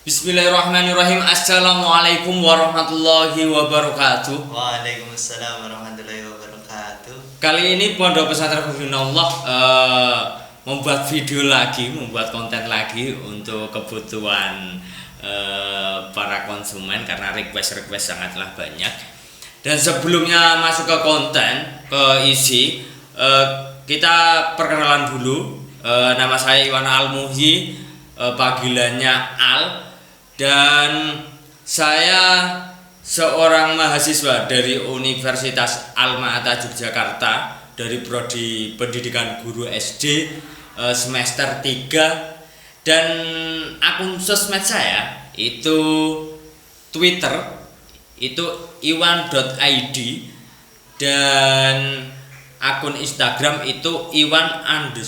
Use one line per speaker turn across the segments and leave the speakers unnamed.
Bismillahirrahmanirrahim. Assalamualaikum warahmatullahi wabarakatuh.
Waalaikumsalam warahmatullahi wabarakatuh.
Kali ini Pondok Pesantren Husnullah membuat video lagi, membuat konten lagi untuk kebutuhan para konsumen karena request sangatlah banyak. Dan sebelumnya masuk ke konten, ke isi, kita perkenalan dulu. Nama saya Iwan Al-Muhyi, panggilannya Al. Dan saya seorang mahasiswa dari Universitas Alma-Ata Yogyakarta dari prodi Pendidikan Guru SD semester 3, dan akun sosmed saya itu Twitter itu iwan.id dan akun Instagram itu iwan_el_mhz.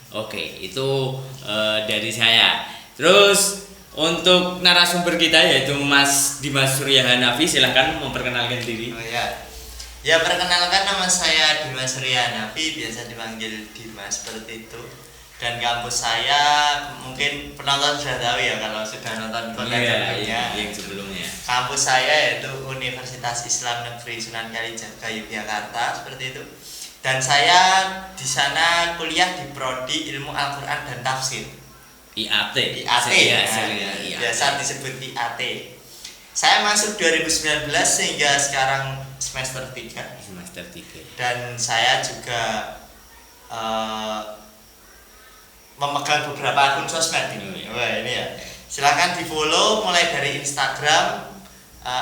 Oke, itu dari saya. Terus untuk narasumber kita yaitu Mas Dimas Surya Hanafi, silahkan memperkenalkan diri.
Oh ya, perkenalkan, nama saya Dimas Surya Hanafi, biasa dipanggil Dimas seperti itu. Dan kampus saya mungkin penonton sudah tahu ya kalau sudah nonton konten sebelumnya.
Yang sebelumnya.
Kampus saya yaitu Universitas Islam Negeri Sunan Kalijaga Yogyakarta seperti itu. Dan saya di sana kuliah di prodi Ilmu Al-Qur'an dan Tafsir.
IAT.
Biasa disebut IAT. Saya masuk 2019 sehingga sekarang semester 3. Dan saya juga memegang beberapa akun sosmed ini. Wah, ini ya. Silakan di-follow mulai dari Instagram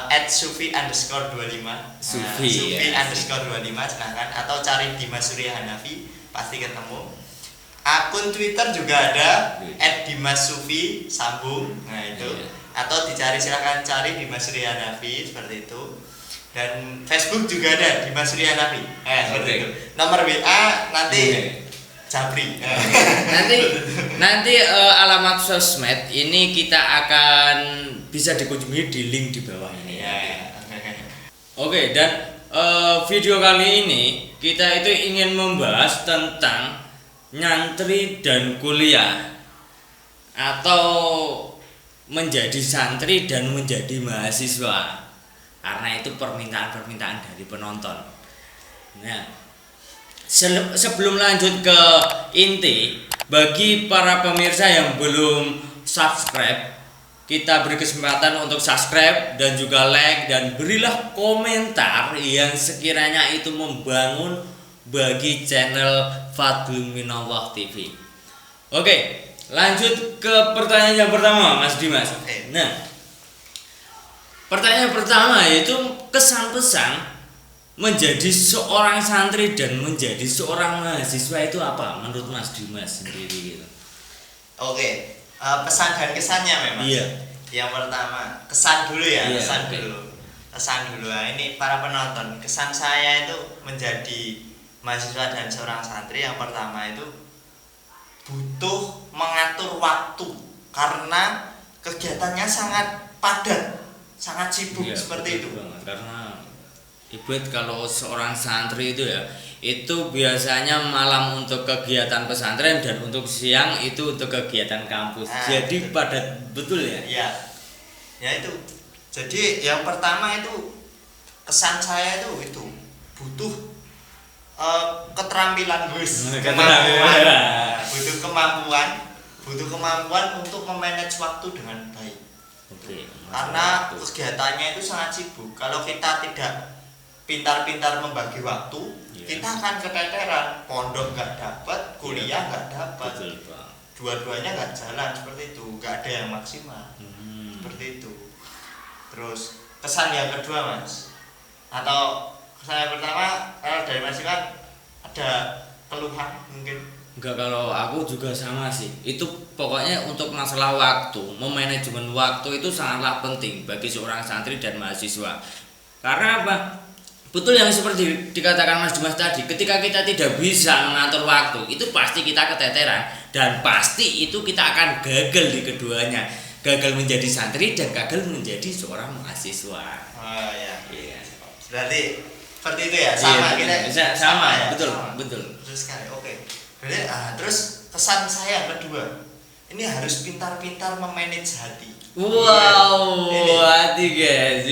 @sufi_25. Sufi_25 silahkan, atau cari Dimas Surya Hanafi pasti ketemu. Akun Twitter juga ada @dimassufi sambung. Nah, itu. Atau dicari, silahkan cari Dimas Surya Hanafi seperti itu. Dan Facebook juga ada Dimas Surya Hanafi. Seperti itu. Nomor WA nanti Jabri.
Nanti alamat sosmed ini kita akan bisa dikunjungi di link di bawah ini. Oke, dan video kali ini kita itu ingin membahas tentang nyantri dan kuliah, atau menjadi santri dan menjadi mahasiswa, karena itu permintaan dari penonton. Nah, sebelum lanjut ke inti, bagi para pemirsa yang belum subscribe, kita beri kesempatan untuk subscribe dan juga like, dan berilah komentar yang sekiranya itu membangun bagi channel Fadlun Minallah TV. Oke, lanjut ke pertanyaan yang pertama, Mas Dimas. Nah, pertanyaan pertama yaitu kesan pesan menjadi seorang santri dan menjadi seorang mahasiswa itu apa menurut Mas Dimas sendiri gitu?
Oke, pesan dan kesannya memang.
Iya.
Yang pertama, kesan dulu ya,
iya,
kesan dulu. Nah, ini para penonton, kesan saya itu menjadi mahasiswa dan seorang santri yang pertama itu butuh mengatur waktu karena kegiatannya sangat padat, sangat sibuk seperti itu.
Karena ibarat kalau seorang santri itu ya, itu biasanya malam untuk kegiatan pesantren dan untuk siang itu untuk kegiatan kampus. Jadi padat betul ya?
Iya. Ya itu. Jadi yang pertama itu kesan saya itu butuh keterampilan butuh kemampuan untuk memanage waktu dengan baik. Karena kegiatannya itu sangat sibuk. Kalau kita tidak pintar-pintar membagi waktu, kita akan keteteran. Pondok nggak dapat, kuliah nggak dapat, dua-duanya nggak jalan seperti itu, nggak ada yang maksimal. Seperti itu. Terus kesan yang kedua, Mas, atau kesan yang pertama, kalau dari Mas kan ada keluhan mungkin?
Enggak, kalau aku juga sama sih. Itu pokoknya untuk masalah waktu, memanajemen waktu itu sangatlah penting bagi seorang santri dan mahasiswa. Karena apa? Betul yang seperti dikatakan Mas Dimas tadi, ketika kita tidak bisa mengatur waktu, itu pasti kita keteteran dan pasti itu kita akan gagal di keduanya. Gagal menjadi santri dan gagal menjadi seorang mahasiswa.
Oh iya. Berarti seperti itu ya, sama
kita. Sama,
ya?
betul.
Terus sekali. Oke. Berarti terus kesan saya yang kedua, ini harus pintar-pintar memanage hati.
Wow, hati guys.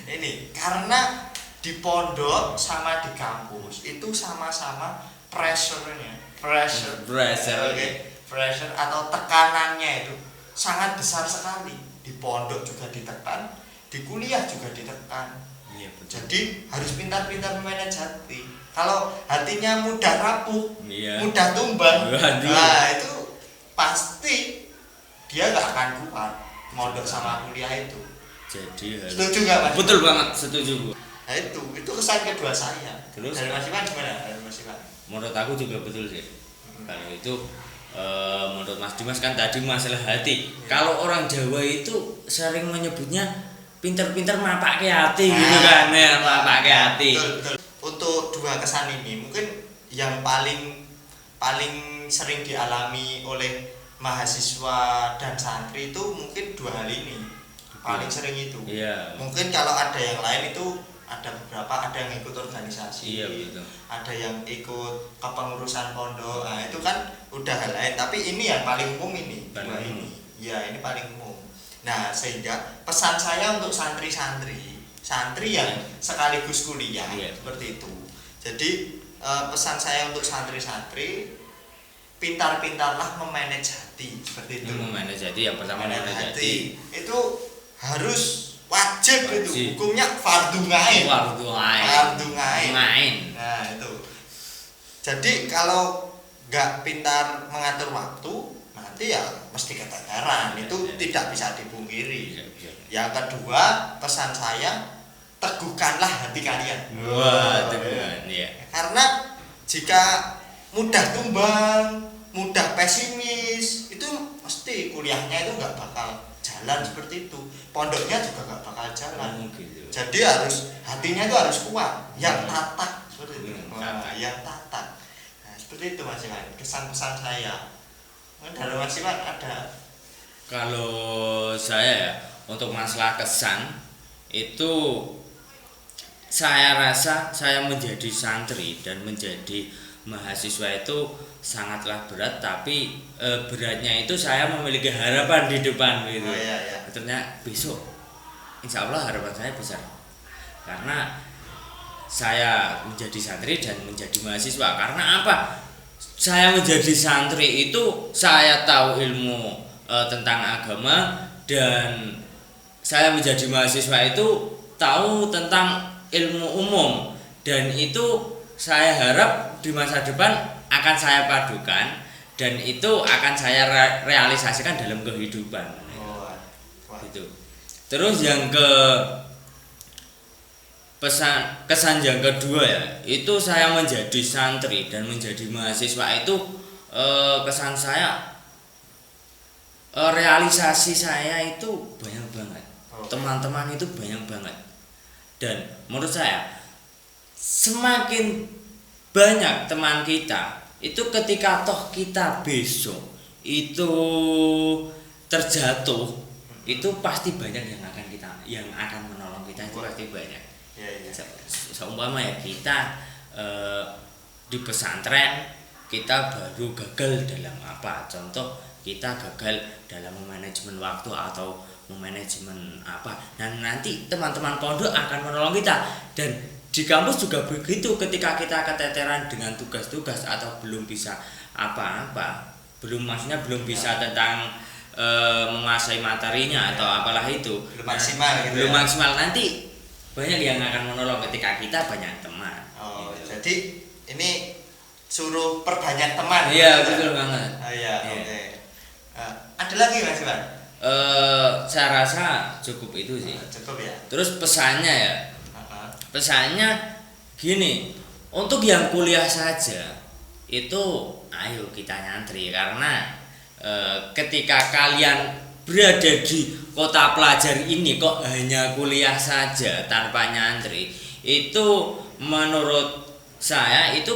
Ini karena di pondok sama di kampus itu sama-sama pressure, pressure atau tekanannya itu sangat besar sekali. Di pondok juga ditekan, di kuliah juga ditekan.
Iya, betul.
Jadi harus pintar-pintar memanage hati. Kalau hatinya mudah rapuh, mudah tumbang, nah itu pasti dia nggak akan kuat mondok sama kuliah itu.
Jadi
setuju nggak Mas?
Betul banget, setuju Bu.
Nah itu kesan kedua saya.
Terus
dari Mas Iwan gimana?
Menurut aku juga betul sih. Kalau itu menurut Mas Dimas kan tadi masalah hati. Kalau orang Jawa itu sering menyebutnya pinter-pinter mapake hati gitu kan ya, mapake hati.
Betul. Untuk dua kesan ini mungkin yang paling sering dialami oleh mahasiswa dan santri itu mungkin dua hal ini. Paling sering itu.
Iya.
Mungkin kalau ada yang lain itu ada beberapa, ada yang ikut organisasi.
Iya, betul.
Ada yang ikut kepengurusan pondok. Nah, itu kan udah hal lain, tapi ini yang paling umum ini. Dua ini. Ya, ini paling umum. Nah, sehingga pesan saya untuk santri yang sekaligus kuliah seperti itu. Jadi pesan saya untuk santri-santri, pintar-pintarlah memanage hati seperti itu.
Memanage hati yang pertama memanage hati.
Itu harus wajib itu. Hukumnya fardu ain. Nah, itu. Jadi kalau nggak pintar mengatur waktu, nanti ya mesti keteteran. Itu tidak bisa dipungkiri. Yang kedua, pesan saya, teguhkanlah hati kalian.
Wah, teguhkan ya.
Karena jika mudah tumbang, mudah pesimis, itu pasti kuliahnya itu nggak bakal jalan seperti itu. Pondoknya juga nggak bakal jalan.
Gitu.
Jadi hatinya itu harus kuat, yang tatak seperti itu. Yang tatak. Nah, seperti itu Mas Iwan. Kesan-pesan saya. Dari Mas Iwan ada?
Kalau saya ya, untuk masalah kesan itu saya rasa saya menjadi santri dan menjadi mahasiswa itu sangatlah berat, tapi beratnya itu saya memiliki harapan di depan gitu. Ternyata besok insya Allah harapan saya besar karena saya menjadi santri dan menjadi mahasiswa. Karena apa? Saya menjadi santri itu saya tahu ilmu tentang agama, dan saya menjadi mahasiswa itu tahu tentang ilmu umum, dan itu saya harap di masa depan akan saya padukan dan itu akan saya realisasikan dalam kehidupan. Gitu. Terus yang kesan yang kedua ya, itu saya menjadi santri dan menjadi mahasiswa itu kesan saya, realisasi saya itu banyak banget. Teman-teman itu banyak banget. Dan menurut saya semakin banyak teman kita itu ketika toh kita besok itu terjatuh, itu pasti banyak yang akan menolong kita, itu pasti banyak. Seumpama ya kita di pesantren kita baru gagal dalam apa, contoh kita gagal dalam manajemen waktu atau manajemen apa, dan nanti teman-teman pondok akan menolong kita. Dan di kampus juga begitu, ketika kita keteteran dengan tugas-tugas atau belum bisa apa-apa, belum bisa tentang menguasai materinya atau apalah itu, belum maksimal, nanti banyak yang akan menolong ketika kita banyak teman.
Gitu. Jadi ini suruh perbanyak teman.
Iya, betul banget.
Oke. Ada lagi Mas Iwan?
Saya rasa cukup itu sih.
Cukup ya.
Terus pesannya ya, pesannya gini, untuk yang kuliah saja itu ayo kita nyantri, karena ketika kalian berada di kota pelajar ini kok hanya kuliah saja tanpa nyantri, itu menurut saya itu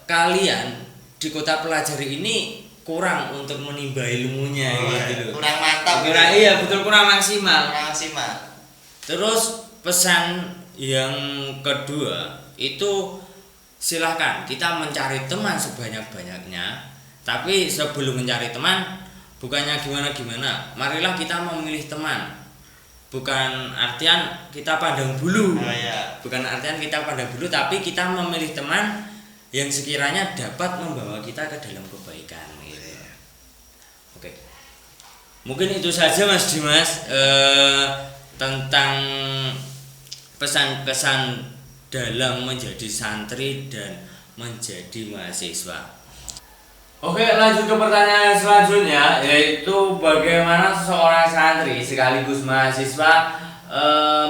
kalian di kota pelajar ini kurang untuk menimba ilmunya gitu.
Kurang mantap.
Iya, betul, kurang maksimal.
Terus
Terus pesan yang kedua itu silahkan kita mencari teman sebanyak-banyaknya, tapi sebelum mencari teman bukannya gimana-gimana, marilah kita memilih teman. Bukan artian kita pandang bulu, bukan artian kita pandang bulu, tapi kita memilih teman yang sekiranya dapat membawa kita ke dalam kebaikan gitu. Oke. Mungkin itu saja Mas Dimas tentang pesan-pesan dalam menjadi santri dan menjadi mahasiswa. Oke, lanjut ke pertanyaan selanjutnya, yaitu bagaimana seorang santri sekaligus mahasiswa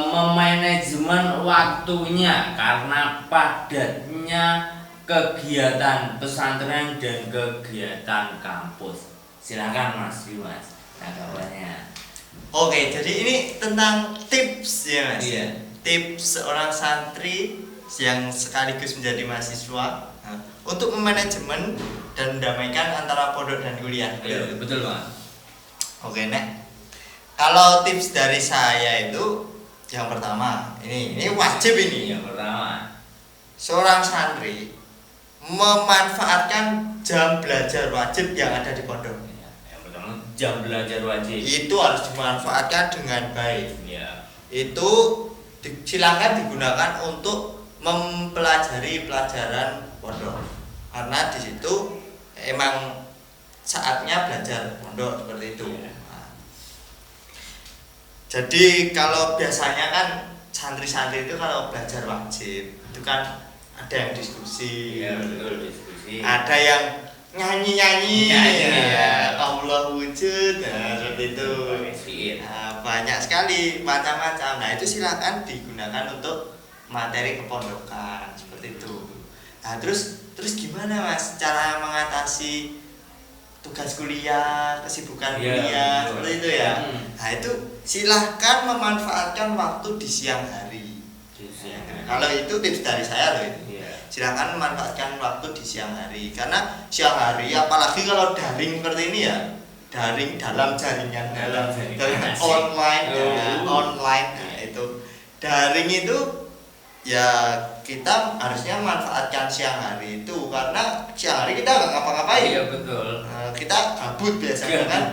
memanajemen waktunya karena padatnya kegiatan pesantren dan kegiatan kampus. Silakan Mas Dimas, tanggapannya.
Oke, jadi ini tentang tips ya Mas.
Iya.
Tips seorang santri yang sekaligus menjadi mahasiswa untuk memanajemen dan mendamaikan antara pondok dan kuliah.
Iya, betul Mas.
Oke, Nek. Kalau tips dari saya itu yang pertama, ini wajib ini.
Yang pertama,
seorang santri memanfaatkan jam belajar wajib yang ada di pondok.
yang pertama jam belajar wajib.
Itu harus dimanfaatkan dengan baik.
Ya.
Itu silakan digunakan untuk mempelajari pelajaran pondok. Karena di situ emang saatnya belajar pondok seperti itu. Nah, jadi kalau biasanya kan santri-santri itu kalau belajar wajib itu kan ada yang diskusi,
betul, diskusi.
ada yang nyanyi-nyanyi,
ya,
Allah wujud, seperti itu. Banyak sekali macam-macam. Nah itu silakan digunakan untuk materi kepondokan seperti itu. Nah terus gimana Mas cara mengatasi tugas kuliah, kesibukan kuliah seperti itu ya? Nah itu silahkan memanfaatkan waktu di siang hari. Kalau itu tips dari saya loh itu. Silahkan memanfaatkan waktu di siang hari, karena siang hari apalagi kalau daring seperti ini ya, daring dalam jaringan online online. Nah itu daring itu ya kita harusnya manfaatkan siang hari itu, karena siang hari kita nggak ngapa-ngapain.
Iya betul.
Kita gabut biasanya kan.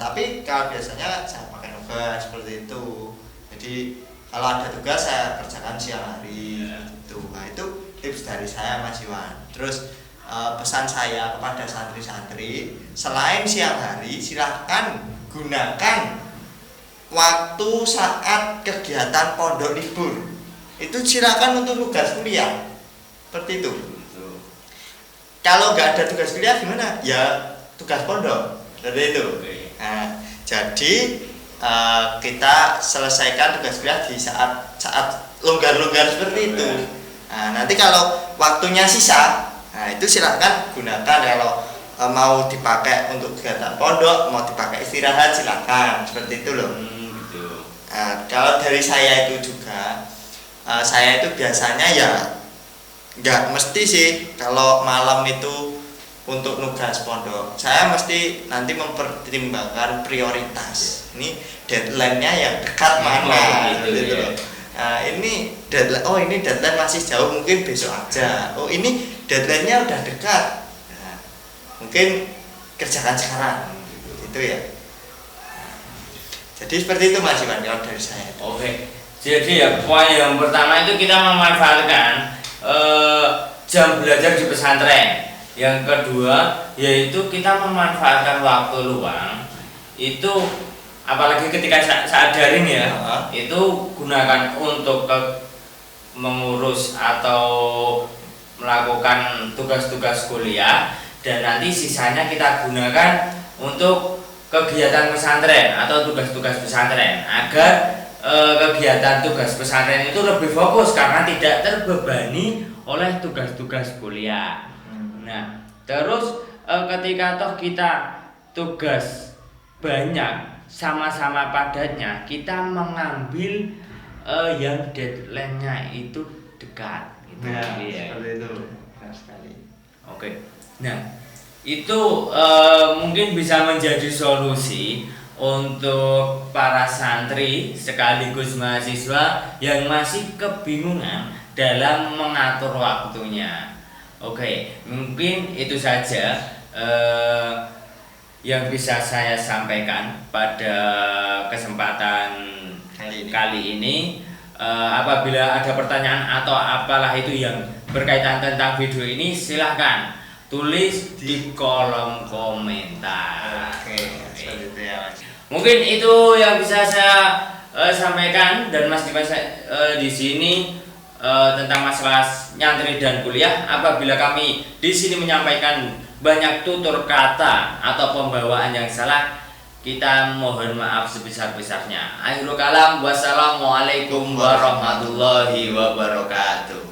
Tapi
kalau biasanya saya pakai tugas seperti itu. Jadi kalau ada tugas saya kerjakan siang hari. Gitu. Nah itu tips dari saya Mas Iwan. Terus pesan saya kepada santri-santri, selain siang hari silahkan gunakan waktu saat kegiatan pondok libur. Itu silakan untuk tugas kuliah seperti itu. Kalau nggak ada tugas kuliah gimana? Ya tugas pondok seperti itu. Nah, jadi kita selesaikan tugas kuliah di saat longgar-longgar seperti itu. Nah, nanti kalau waktunya sisa, nah itu silakan gunakan. Kalau mau dipakai untuk kegiatan pondok, mau dipakai istirahat silakan seperti itu loh. Nah, kalau dari saya itu juga. Saya itu biasanya ya nggak mesti sih kalau malam itu untuk nugas pondok. Saya mesti nanti mempertimbangkan prioritas. Ini deadline-nya yang dekat mana gitu loh. Ini deadline, oh ini deadline masih jauh, mungkin besok aja. Oh ini deadline-nya udah dekat, nah, mungkin kerjakan sekarang gitu ya. Jadi seperti itu Mas Iwan kalau dari saya.
Oke. Jadi ya poin yang pertama itu kita memanfaatkan jam belajar di pesantren. Yang kedua yaitu kita memanfaatkan waktu luang itu, apalagi ketika saat daring ya, itu gunakan untuk mengurus atau melakukan tugas-tugas kuliah, dan nanti sisanya kita gunakan untuk kegiatan pesantren atau tugas-tugas pesantren, agar kegiatan tugas pesantren itu lebih fokus karena tidak terbebani oleh tugas-tugas kuliah. Nah, terus ketika toh kita tugas banyak sama-sama padatnya, kita mengambil yang deadline-nya itu dekat gitu.
Nah, seperti itu. Benar sekali.
Oke. Nah, itu mungkin bisa menjadi solusi untuk para santri sekaligus mahasiswa yang masih kebingungan dalam mengatur waktunya. Oke, mungkin itu saja yang bisa saya sampaikan pada kesempatan kali ini. Apabila ada pertanyaan atau apalah itu yang berkaitan tentang video ini, silahkan tulis di kolom komentar. Mungkin itu yang bisa saya sampaikan, dan Mas Dimas di sini tentang masalah nyantri dan kuliah. Apabila kami di sini menyampaikan banyak tutur kata atau pembawaan yang salah, kita mohon maaf sebesar-besarnya. Akhirul kalam, wassalamualaikum warahmatullahi wabarakatuh.